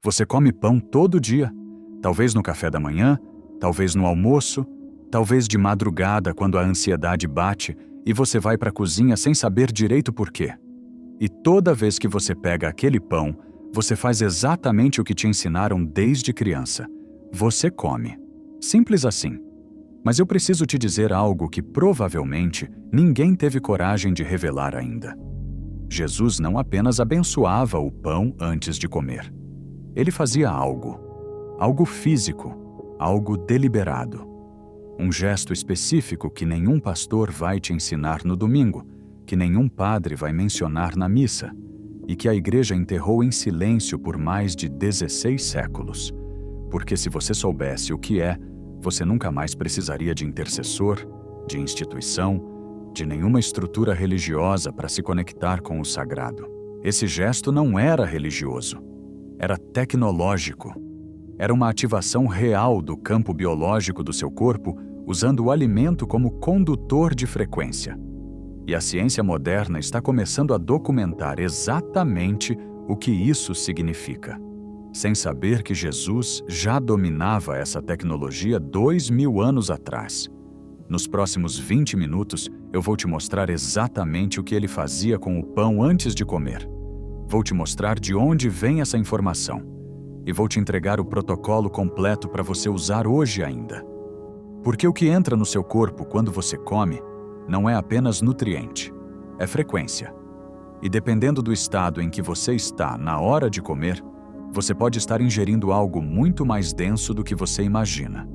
Você come pão todo dia, talvez no café da manhã, talvez no almoço, talvez de madrugada quando a ansiedade bate e você vai para a cozinha sem saber direito por quê. E toda vez que você pega aquele pão, você faz exatamente o que te ensinaram desde criança. Você come. Simples assim. Mas eu preciso te dizer algo que provavelmente ninguém teve coragem de revelar ainda. Jesus não apenas abençoava o pão antes de comer. Ele fazia algo físico, algo deliberado. Um gesto específico que nenhum pastor vai te ensinar no domingo, que nenhum padre vai mencionar na missa, e que a igreja enterrou em silêncio por mais de 16 séculos. Porque se você soubesse o que é, você nunca mais precisaria de intercessor, de instituição, de nenhuma estrutura religiosa para se conectar com o sagrado. Esse gesto não era religioso, era tecnológico. Era uma ativação real do campo biológico do seu corpo, usando o alimento como condutor de frequência. E a ciência moderna está começando a documentar exatamente o que isso significa, sem saber que Jesus já dominava essa tecnologia 2000 anos atrás. Nos próximos 20 minutos, eu vou te mostrar exatamente o que ele fazia com o pão antes de comer. Vou te mostrar de onde vem essa informação. E vou te entregar o protocolo completo para você usar hoje ainda. Porque o que entra no seu corpo quando você come não é apenas nutriente, é frequência. E dependendo do estado em que você está na hora de comer, você pode estar ingerindo algo muito mais denso do que você imagina.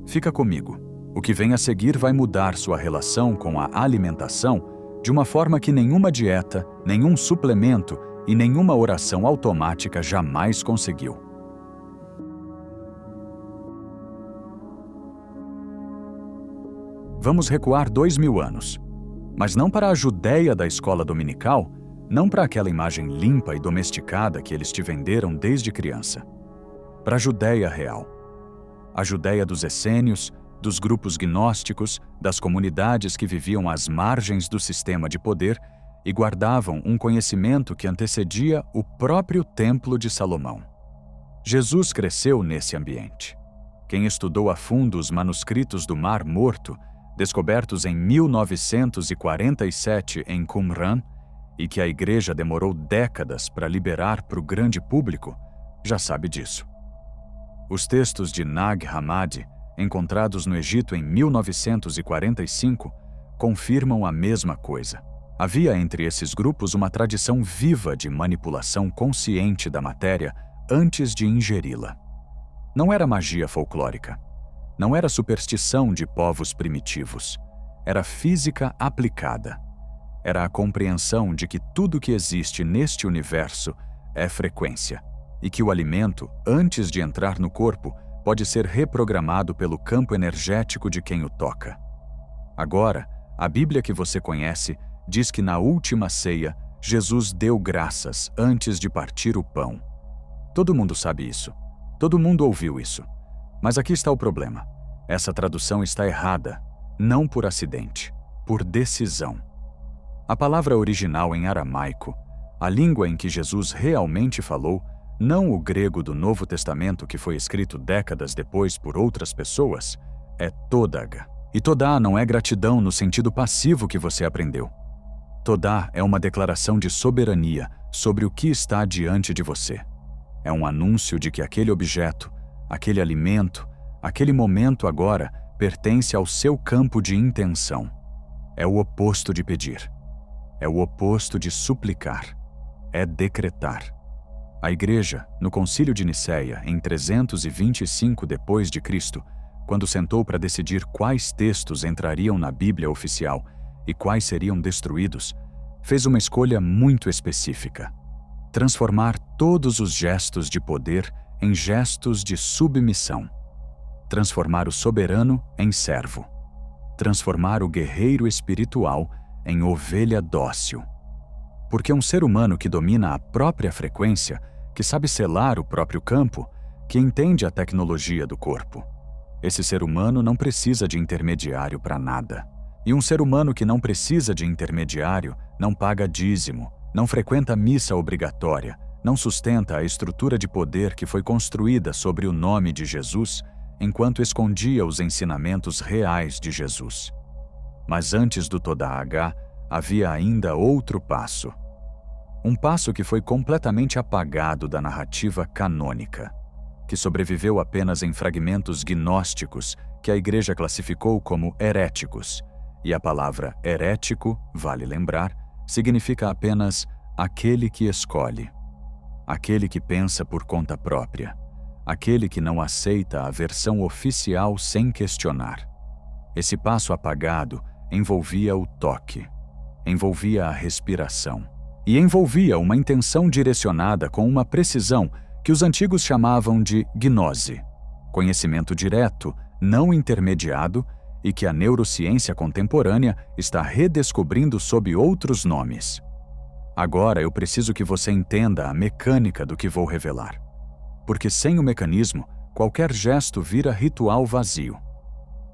Fica comigo. O que vem a seguir vai mudar sua relação com a alimentação de uma forma que nenhuma dieta, nenhum suplemento e nenhuma oração automática jamais conseguiu. Vamos recuar 2000 anos. Mas não para a Judéia da escola dominical, não para aquela imagem limpa e domesticada que eles te venderam desde criança. Para a Judéia real. A Judéia dos essênios, dos grupos gnósticos, das comunidades que viviam às margens do sistema de poder e guardavam um conhecimento que antecedia o próprio Templo de Salomão. Jesus cresceu nesse ambiente. Quem estudou a fundo os manuscritos do Mar Morto, descobertos em 1947 em Qumran, e que a igreja demorou décadas para liberar para o grande público, já sabe disso. Os textos de Nag Hammadi, encontrados no Egito em 1945, confirmam a mesma coisa. Havia entre esses grupos uma tradição viva de manipulação consciente da matéria antes de ingeri-la. Não era magia folclórica. Não era superstição de povos primitivos. Era física aplicada. Era a compreensão de que tudo que existe neste universo é frequência e que o alimento, antes de entrar no corpo, pode ser reprogramado pelo campo energético de quem o toca. Agora, a Bíblia que você conhece diz que na última ceia, Jesus deu graças antes de partir o pão. Todo mundo sabe isso. Todo mundo ouviu isso. Mas aqui está o problema. Essa tradução está errada, não por acidente, por decisão. A palavra original em aramaico, a língua em que Jesus realmente falou, não o grego do Novo Testamento que foi escrito décadas depois por outras pessoas, é todag. E todá não é gratidão no sentido passivo que você aprendeu. Todá é uma declaração de soberania sobre o que está diante de você. É um anúncio de que aquele objeto, aquele alimento, aquele momento agora pertence ao seu campo de intenção. É o oposto de pedir. É o oposto de suplicar. É decretar. A Igreja, no Concílio de Nicéia, em 325 d.C., quando sentou para decidir quais textos entrariam na Bíblia oficial e quais seriam destruídos, fez uma escolha muito específica: transformar todos os gestos de poder em gestos de submissão. Transformar o soberano em servo. Transformar o guerreiro espiritual em ovelha dócil. Porque um ser humano que domina a própria frequência, que sabe selar o próprio campo, que entende a tecnologia do corpo, esse ser humano não precisa de intermediário para nada. E um ser humano que não precisa de intermediário não paga dízimo, não frequenta missa obrigatória, não sustenta a estrutura de poder que foi construída sobre o nome de Jesus, enquanto escondia os ensinamentos reais de Jesus. Mas antes do Toda H, havia ainda outro passo. Um passo que foi completamente apagado da narrativa canônica, que sobreviveu apenas em fragmentos gnósticos que a Igreja classificou como heréticos, e a palavra herético, vale lembrar, significa apenas aquele que escolhe, aquele que pensa por conta própria, aquele que não aceita a versão oficial sem questionar. Esse passo apagado envolvia o toque, envolvia a respiração e envolvia uma intenção direcionada com uma precisão que os antigos chamavam de gnose, conhecimento direto, não intermediado e que a neurociência contemporânea está redescobrindo sob outros nomes. Agora eu preciso que você entenda a mecânica do que vou revelar, porque sem o mecanismo, qualquer gesto vira ritual vazio.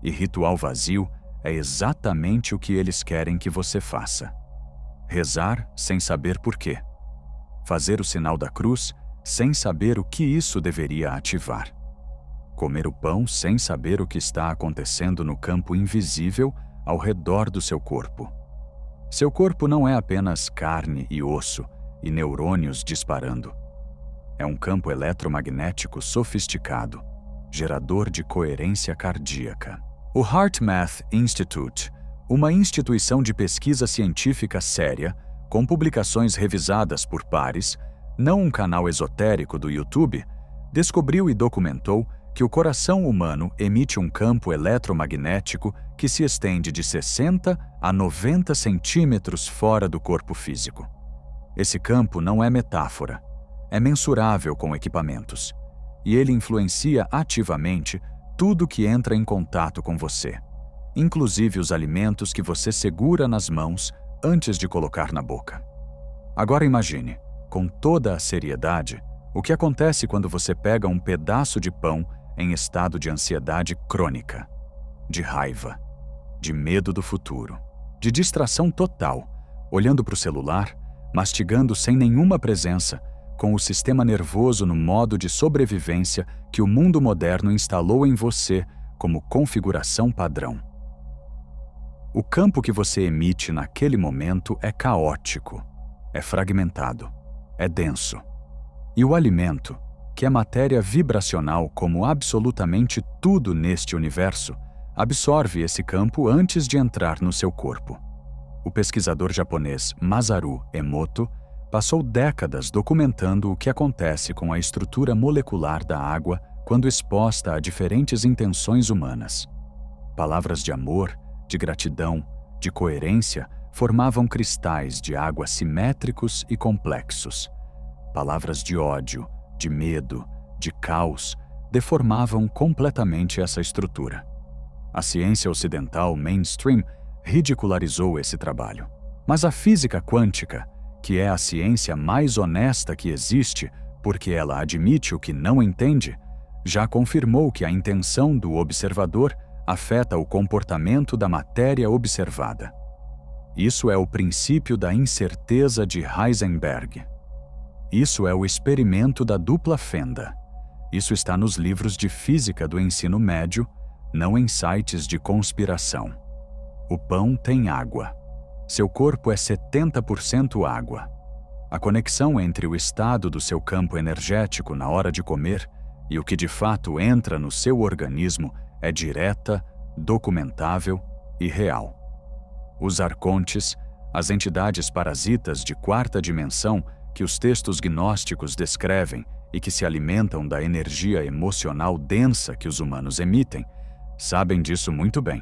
E ritual vazio é exatamente o que eles querem que você faça. Rezar sem saber por quê. Fazer o sinal da cruz sem saber o que isso deveria ativar. Comer o pão sem saber o que está acontecendo no campo invisível ao redor do seu corpo. Seu corpo não é apenas carne e osso e neurônios disparando. É um campo eletromagnético sofisticado, gerador de coerência cardíaca. O HeartMath Institute, uma instituição de pesquisa científica séria, com publicações revisadas por pares, não um canal esotérico do YouTube, descobriu e documentou que o coração humano emite um campo eletromagnético que se estende de 60 a 90 centímetros fora do corpo físico. Esse campo não é metáfora, é mensurável com equipamentos, e ele influencia ativamente tudo que entra em contato com você, inclusive os alimentos que você segura nas mãos antes de colocar na boca. Agora imagine, com toda a seriedade, o que acontece quando você pega um pedaço de pão em estado de ansiedade crônica, de raiva, de medo do futuro, de distração total, olhando para o celular, mastigando sem nenhuma presença, com o sistema nervoso no modo de sobrevivência que o mundo moderno instalou em você como configuração padrão. O campo que você emite naquele momento é caótico, é fragmentado, é denso. E o alimento, que é matéria vibracional como absolutamente tudo neste universo, absorve esse campo antes de entrar no seu corpo. O pesquisador japonês Masaru Emoto passou décadas documentando o que acontece com a estrutura molecular da água quando exposta a diferentes intenções humanas. Palavras de amor, de gratidão, de coerência formavam cristais de água simétricos e complexos. Palavras de ódio, de medo, de caos deformavam completamente essa estrutura. A ciência ocidental mainstream ridicularizou esse trabalho. Mas a física quântica, que é a ciência mais honesta que existe porque ela admite o que não entende, já confirmou que a intenção do observador afeta o comportamento da matéria observada. Isso é o princípio da incerteza de Heisenberg. Isso é o experimento da dupla fenda. Isso está nos livros de física do ensino médio, não em sites de conspiração. O pão tem água. Seu corpo é 70% água. A conexão entre o estado do seu campo energético na hora de comer e o que de fato entra no seu organismo é direta, documentável e real. Os arcontes, as entidades parasitas de quarta dimensão que os textos gnósticos descrevem e que se alimentam da energia emocional densa que os humanos emitem, sabem disso muito bem.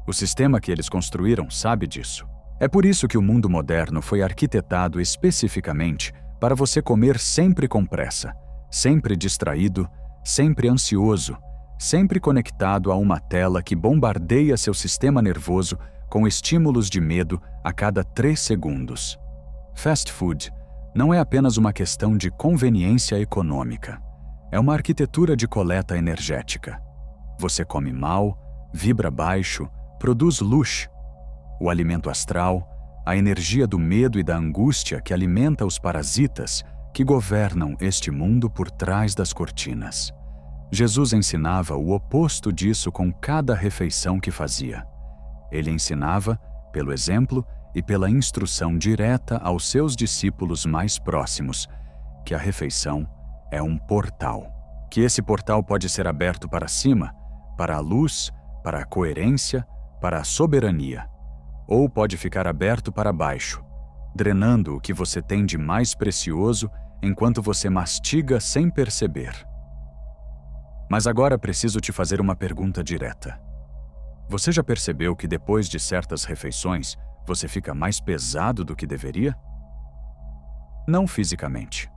O sistema que eles construíram sabe disso. É por isso que o mundo moderno foi arquitetado especificamente para você comer sempre com pressa, sempre distraído, sempre ansioso, sempre conectado a uma tela que bombardeia seu sistema nervoso com estímulos de medo a cada 3 segundos. Fast food não é apenas uma questão de conveniência econômica. É uma arquitetura de coleta energética. Você come mal, vibra baixo, produz luz. O alimento astral, a energia do medo e da angústia que alimenta os parasitas, que governam este mundo por trás das cortinas. Jesus ensinava o oposto disso com cada refeição que fazia. Ele ensinava, pelo exemplo e pela instrução direta aos seus discípulos mais próximos, que a refeição é um portal, que esse portal pode ser aberto para cima, para a luz, para a coerência, para a soberania, ou pode ficar aberto para baixo, drenando o que você tem de mais precioso enquanto você mastiga sem perceber. Mas agora preciso te fazer uma pergunta direta. Você já percebeu que depois de certas refeições, você fica mais pesado do que deveria? Não fisicamente.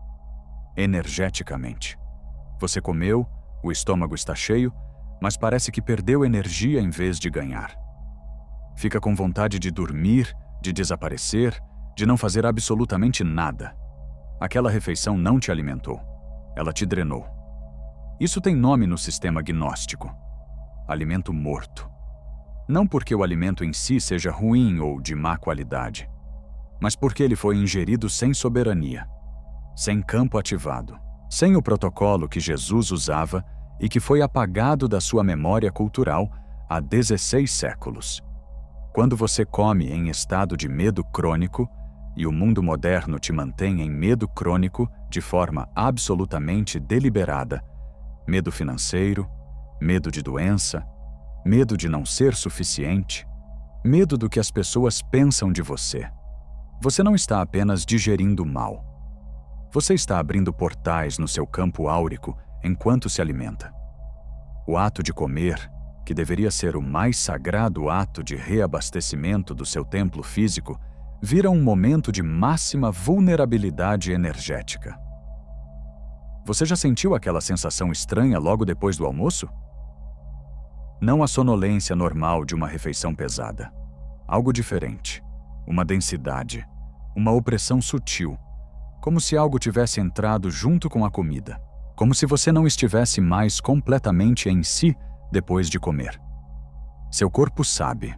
Energeticamente. Você comeu, o estômago está cheio, mas parece que perdeu energia em vez de ganhar. Fica com vontade de dormir, de desaparecer, de não fazer absolutamente nada. Aquela refeição não te alimentou. Ela te drenou. Isso tem nome no sistema gnóstico: alimento morto. Não porque o alimento em si seja ruim ou de má qualidade, mas porque ele foi ingerido sem soberania, sem campo ativado, sem o protocolo que Jesus usava e que foi apagado da sua memória cultural há 16 séculos. Quando você come em estado de medo crônico, e o mundo moderno te mantém em medo crônico de forma absolutamente deliberada, medo financeiro, medo de doença, medo de não ser suficiente, medo do que as pessoas pensam de você. Você não está apenas digerindo mal. Você está abrindo portais no seu campo áurico enquanto se alimenta. O ato de comer, que deveria ser o mais sagrado ato de reabastecimento do seu templo físico, vira um momento de máxima vulnerabilidade energética. Você já sentiu aquela sensação estranha logo depois do almoço? Não a sonolência normal de uma refeição pesada. Algo diferente. Uma densidade. Uma opressão sutil. Como se algo tivesse entrado junto com a comida. Como se você não estivesse mais completamente em si depois de comer. Seu corpo sabe.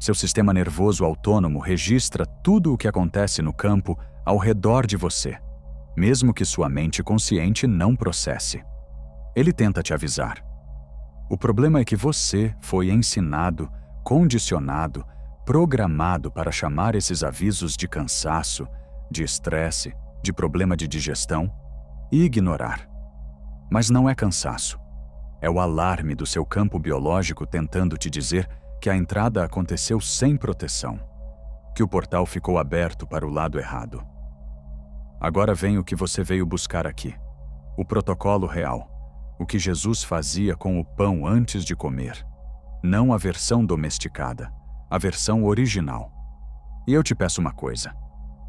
Seu sistema nervoso autônomo registra tudo o que acontece no campo ao redor de você, mesmo que sua mente consciente não processe. Ele tenta te avisar. O problema é que você foi ensinado, condicionado, programado para chamar esses avisos de cansaço, de estresse, de problema de digestão e ignorar. Mas não é cansaço. É o alarme do seu campo biológico tentando te dizer que a entrada aconteceu sem proteção, que o portal ficou aberto para o lado errado. Agora vem o que você veio buscar aqui, o protocolo real, o que Jesus fazia com o pão antes de comer, não a versão domesticada, a versão original. E eu te peço uma coisa,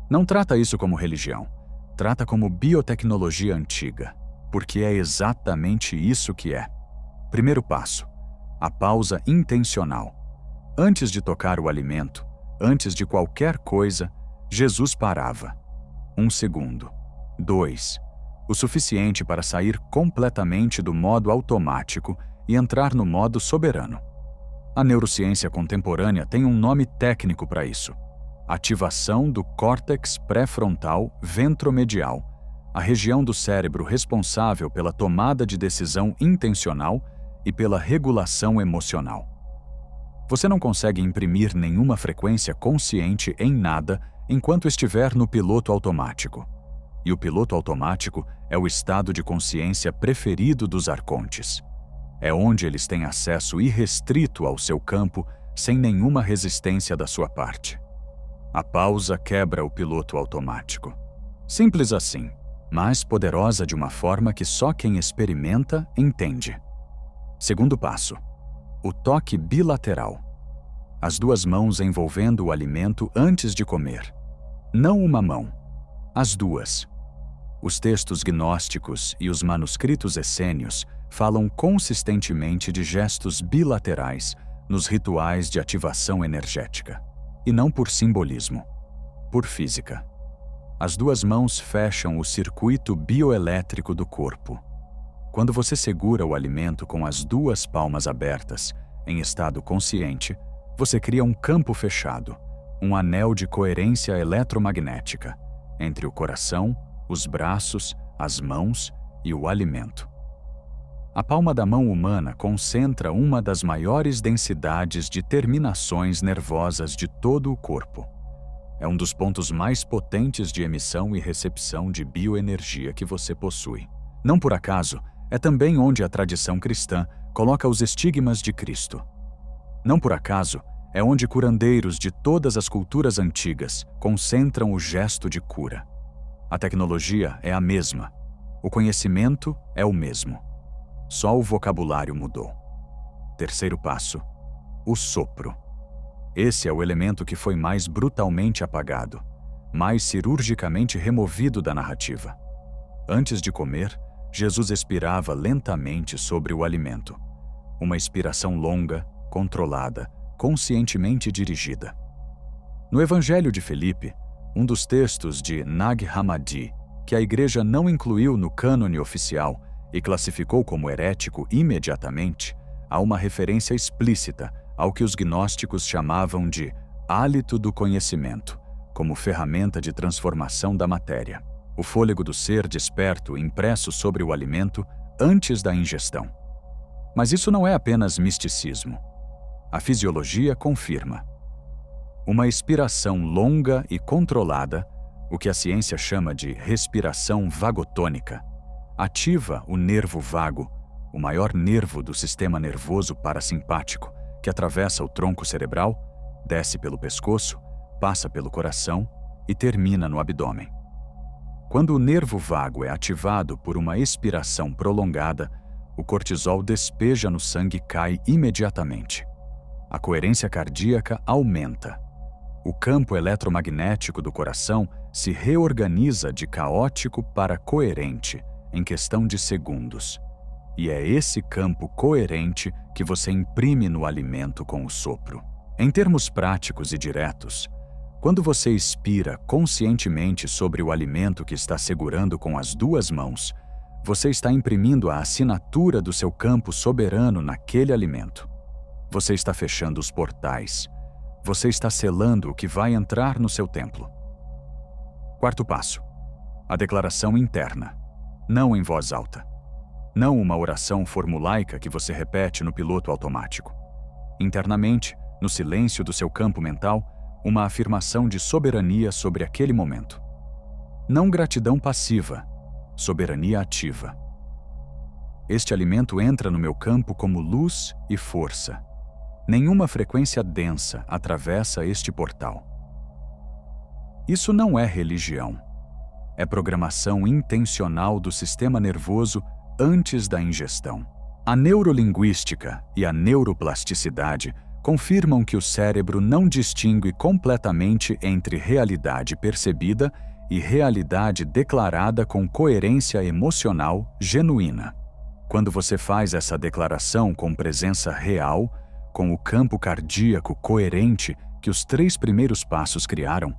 não trata isso como religião, trata como biotecnologia antiga, porque é exatamente isso que é. Primeiro passo, a pausa intencional. Antes de tocar o alimento, antes de qualquer coisa, Jesus parava. 1 segundo. 2. O suficiente para sair completamente do modo automático e entrar no modo soberano. A neurociência contemporânea tem um nome técnico para isso: ativação do córtex pré-frontal ventromedial, a região do cérebro responsável pela tomada de decisão intencional e pela regulação emocional. Você não consegue imprimir nenhuma frequência consciente em nada enquanto estiver no piloto automático. E o piloto automático é o estado de consciência preferido dos arcontes. É onde eles têm acesso irrestrito ao seu campo sem nenhuma resistência da sua parte. A pausa quebra o piloto automático. Simples assim, mas poderosa de uma forma que só quem experimenta entende. Segundo passo. O toque bilateral. As duas mãos envolvendo o alimento antes de comer. Não uma mão. As duas. Os textos gnósticos e os manuscritos essênios falam consistentemente de gestos bilaterais nos rituais de ativação energética. E não por simbolismo. Por física. As duas mãos fecham o circuito bioelétrico do corpo. Quando você segura o alimento com as duas palmas abertas, em estado consciente, você cria um campo fechado, um anel de coerência eletromagnética, entre o coração, os braços, as mãos e o alimento. A palma da mão humana concentra uma das maiores densidades de terminações nervosas de todo o corpo. É um dos pontos mais potentes de emissão e recepção de bioenergia que você possui. Não por acaso, é também onde a tradição cristã coloca os estigmas de Cristo. Não por acaso, é onde curandeiros de todas as culturas antigas concentram o gesto de cura. A tecnologia é a mesma. O conhecimento é o mesmo. Só o vocabulário mudou. Terceiro passo: o sopro. Esse é o elemento que foi mais brutalmente apagado, mais cirurgicamente removido da narrativa. Antes de comer, Jesus expirava lentamente sobre o alimento. Uma expiração longa, controlada, conscientemente dirigida. No Evangelho de Felipe, um dos textos de Nag Hammadi, que a Igreja não incluiu no cânone oficial e classificou como herético imediatamente, há uma referência explícita ao que os gnósticos chamavam de hálito do conhecimento, como ferramenta de transformação da matéria. O fôlego do ser desperto impresso sobre o alimento antes da ingestão. Mas isso não é apenas misticismo. A fisiologia confirma. Uma expiração longa e controlada, o que a ciência chama de respiração vagotônica, ativa o nervo vago, o maior nervo do sistema nervoso parasimpático, que atravessa o tronco cerebral, desce pelo pescoço, passa pelo coração e termina no abdômen. Quando o nervo vago é ativado por uma expiração prolongada, o cortisol despeja no sangue e cai imediatamente. A coerência cardíaca aumenta. O campo eletromagnético do coração se reorganiza de caótico para coerente em questão de segundos. E é esse campo coerente que você imprime no alimento com o sopro. Em termos práticos e diretos, quando você expira conscientemente sobre o alimento que está segurando com as duas mãos, você está imprimindo a assinatura do seu campo soberano naquele alimento. Você está fechando os portais. Você está selando o que vai entrar no seu templo. Quarto passo: a declaração interna, não em voz alta. Não uma oração formulaica que você repete no piloto automático. Internamente, no silêncio do seu campo mental, uma afirmação de soberania sobre aquele momento. Não gratidão passiva, soberania ativa. Este alimento entra no meu campo como luz e força. Nenhuma frequência densa atravessa este portal. Isso não é religião. É programação intencional do sistema nervoso antes da ingestão. A neurolinguística e a neuroplasticidade confirmam que o cérebro não distingue completamente entre realidade percebida e realidade declarada com coerência emocional genuína. Quando você faz essa declaração com presença real, com o campo cardíaco coerente que os 3 primeiros passos criaram,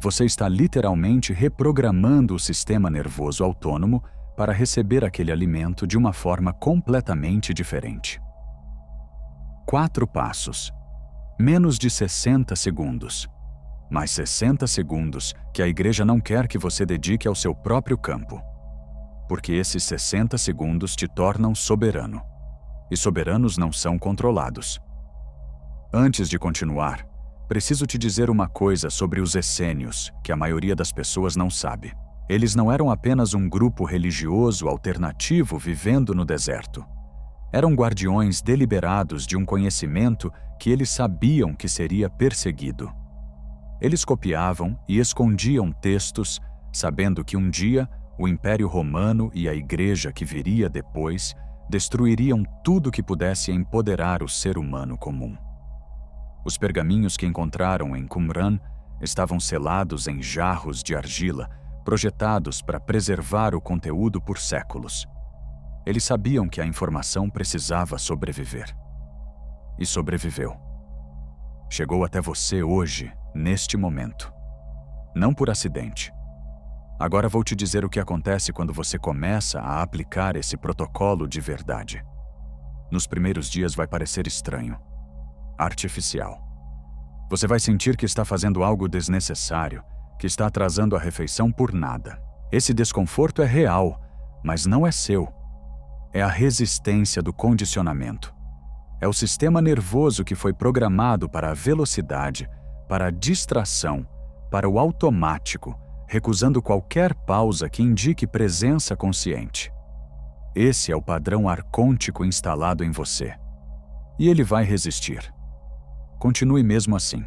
você está literalmente reprogramando o sistema nervoso autônomo para receber aquele alimento de uma forma completamente diferente. 4 passos. Menos de 60 segundos. Mais 60 segundos que a Igreja não quer que você dedique ao seu próprio campo. Porque esses 60 segundos te tornam soberano. E soberanos não são controlados. Antes de continuar, preciso te dizer uma coisa sobre os essênios que a maioria das pessoas não sabe. Eles não eram apenas um grupo religioso alternativo vivendo no deserto. Eram guardiões deliberados de um conhecimento que eles sabiam que seria perseguido. Eles copiavam e escondiam textos, sabendo que um dia o Império Romano e a Igreja que viria depois destruiriam tudo que pudesse empoderar o ser humano comum. Os pergaminhos que encontraram em Qumran estavam selados em jarros de argila, projetados para preservar o conteúdo por séculos. Eles sabiam que a informação precisava sobreviver. E sobreviveu. Chegou até você hoje, neste momento. Não por acidente. Agora vou te dizer o que acontece quando você começa a aplicar esse protocolo de verdade. Nos primeiros dias vai parecer estranho, artificial. Você vai sentir que está fazendo algo desnecessário, que está atrasando a refeição por nada. Esse desconforto é real, mas não é seu. É a resistência do condicionamento. É o sistema nervoso que foi programado para a velocidade, para a distração, para o automático, recusando qualquer pausa que indique presença consciente. Esse é o padrão arcôntico instalado em você. E ele vai resistir. Continue mesmo assim.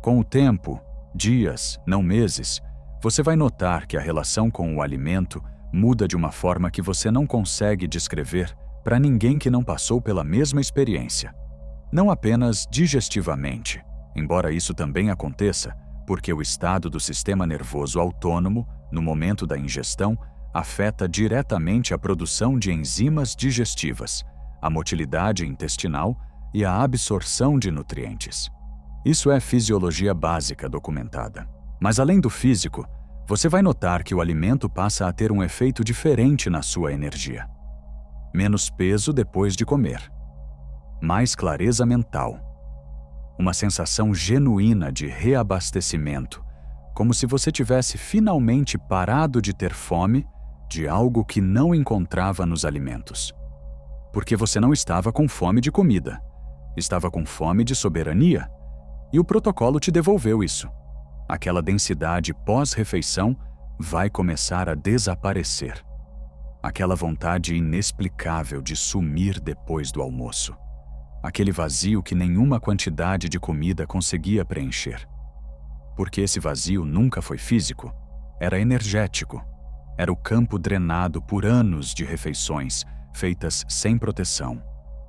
Com o tempo, dias, não meses, você vai notar que a relação com o alimento muda de uma forma que você não consegue descrever para ninguém que não passou pela mesma experiência. Não apenas digestivamente, embora isso também aconteça, porque o estado do sistema nervoso autônomo, no momento da ingestão, afeta diretamente a produção de enzimas digestivas, a motilidade intestinal e a absorção de nutrientes. Isso é fisiologia básica documentada. Mas além do físico, você vai notar que o alimento passa a ter um efeito diferente na sua energia. Menos peso depois de comer. Mais clareza mental. Uma sensação genuína de reabastecimento, como se você tivesse finalmente parado de ter fome de algo que não encontrava nos alimentos. Porque você não estava com fome de comida, estava com fome de soberania, e o protocolo te devolveu isso. Aquela densidade pós-refeição vai começar a desaparecer. Aquela vontade inexplicável de sumir depois do almoço. Aquele vazio que nenhuma quantidade de comida conseguia preencher. Porque esse vazio nunca foi físico, era energético. Era o campo drenado por anos de refeições feitas sem proteção,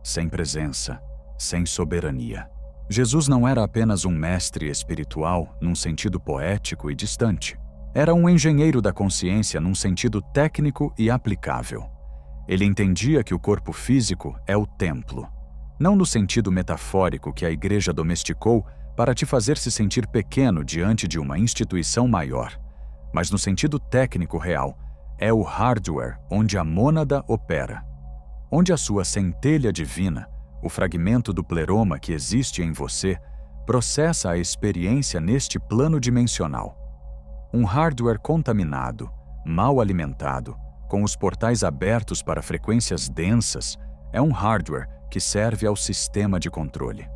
sem presença, sem soberania. Jesus não era apenas um mestre espiritual num sentido poético e distante. Era um engenheiro da consciência num sentido técnico e aplicável. Ele entendia que o corpo físico é o templo, não no sentido metafórico que a igreja domesticou para te fazer se sentir pequeno diante de uma instituição maior, mas no sentido técnico real, é o hardware onde a mônada opera, onde a sua centelha divina, o fragmento do pleroma que existe em você, processa a experiência neste plano dimensional. Um hardware contaminado, mal alimentado, com os portais abertos para frequências densas, é um hardware que serve ao sistema de controle,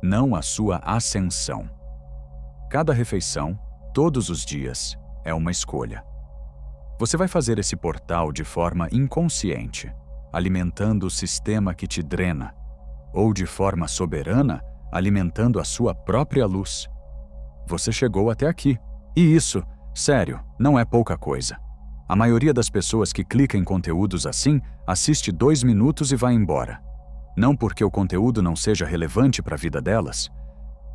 não à sua ascensão. Cada refeição, todos os dias, é uma escolha. Você vai fazer esse portal de forma inconsciente, alimentando o sistema que te drena, ou de forma soberana, alimentando a sua própria luz. Você chegou até aqui. E isso, sério, não é pouca coisa. A maioria das pessoas que clica em conteúdos assim assiste 2 minutos e vai embora. Não porque o conteúdo não seja relevante para a vida delas,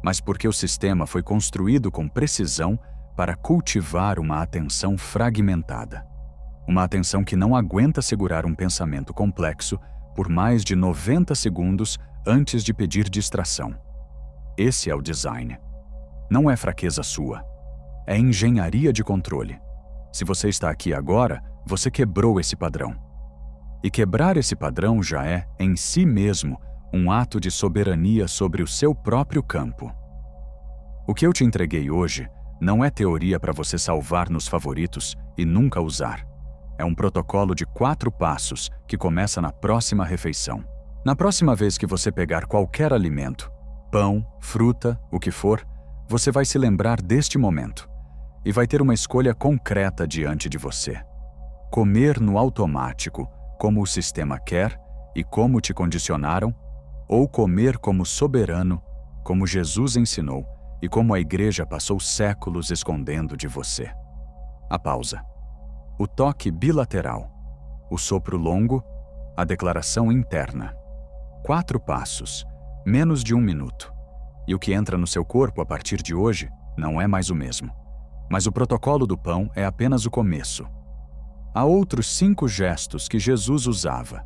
mas porque o sistema foi construído com precisão para cultivar uma atenção fragmentada. Uma atenção que não aguenta segurar um pensamento complexo por mais de 90 segundos antes de pedir distração. Esse é o design. Não é fraqueza sua. É engenharia de controle. Se você está aqui agora, você quebrou esse padrão. E quebrar esse padrão já é, em si mesmo, um ato de soberania sobre o seu próprio campo. O que eu te entreguei hoje não é teoria para você salvar nos favoritos e nunca usar. É um protocolo de 4 passos que começa na próxima refeição. Na próxima vez que você pegar qualquer alimento, pão, fruta, o que for, você vai se lembrar deste momento. E vai ter uma escolha concreta diante de você. Comer no automático, como o sistema quer e como te condicionaram, ou comer como soberano, como Jesus ensinou e como a igreja passou séculos escondendo de você. A pausa. O toque bilateral. O sopro longo. A declaração interna. 4 passos, menos de 1 minuto. E o que entra no seu corpo a partir de hoje não é mais o mesmo. Mas o protocolo do pão é apenas o começo. Há outros 5 gestos que Jesus usava,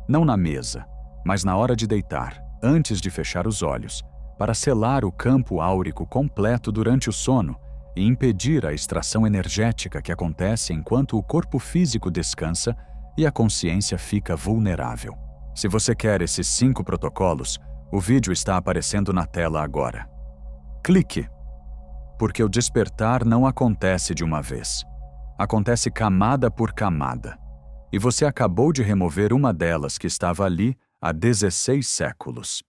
não na mesa, mas na hora de deitar, antes de fechar os olhos, para selar o campo áurico completo durante o sono e impedir a extração energética que acontece enquanto o corpo físico descansa e a consciência fica vulnerável. Se você quer esses 5 protocolos, o vídeo está aparecendo na tela agora. Clique. Porque o despertar não acontece de uma vez. acontece camada por camada, e você acabou de remover uma delas que estava ali há 16 séculos.